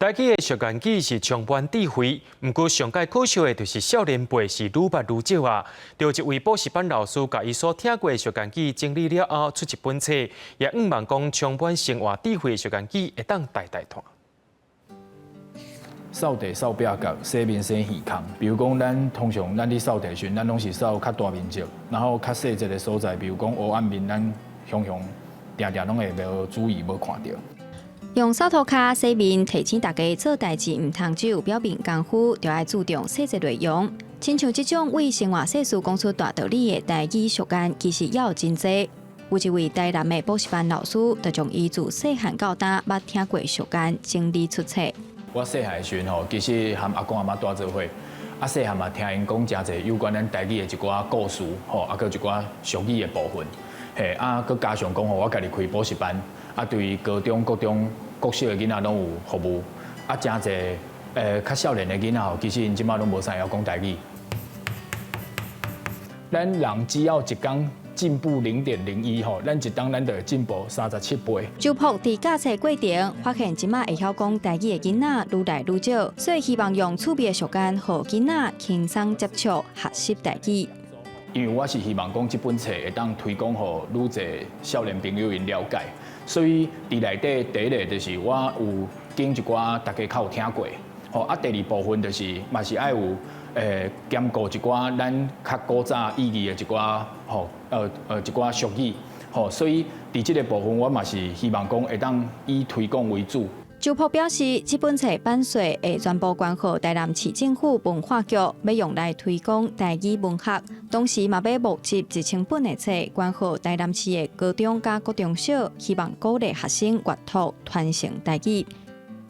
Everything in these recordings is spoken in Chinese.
台语的习惯语是充满智慧，不过上届可惜的就是少年辈是愈捌愈少啊。就一位补习班老师，甲伊所听过的习惯语整理了后，出一本册，也希望讲充满生活智慧的习惯语会当代代传。扫地扫壁角，洗面洗耳孔。比如讲，通常咱伫扫地时，咱拢是扫较大面积，然后较细节的所在，比如讲黑暗面，咱常常拢会无注意，无看到。用扫涂骹洗面，提醒大家做代志，唔通只有表面功夫，就要注重细节内容。亲像这种为生活细事讲出大道理的台语俗谚，其实也有真多。有一位台南的补习班老师，就将伊自细汉到大捌听过俗谚整理出册。我细汉时吼，其实和阿公阿妈住做伙，细汉嘛听因讲真侪有关咱台语的一寡故事，吼，佮一寡俗语的部分，嘿，佮加上讲吼，我家己开补习班，对高中、国中、国小的囡仔拢有服务，真侪较少年的囡仔吼，其实因即马拢无啥会讲台语。咱人只要一工进步0.01吼，咱一当咱就会进步37倍。周朴伫教册过程发现，即马会晓讲台语的囡仔愈来愈少，所以希望用趣味的俗谚，互囡仔轻松接触学习台语。因为我是希望讲这本册会当推广互愈侪少年朋友因了解，所以伫内底第一个就是我有经一寡大家较有听过，吼第二部分就是嘛是爱有兼顾一寡咱较古早意义的一寡一寡俗语，吼，所以伫这个部分我嘛是希望讲会当以推广为主。周朴表示，这本册版税会全部捐予台南市政府文化局，要用来推广台语文学。同时，嘛要募集1000本的册，捐予台南市的高中加国中小，希望鼓励学生阅读，传承台语。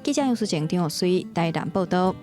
记者杨淑静、张学水台南报道。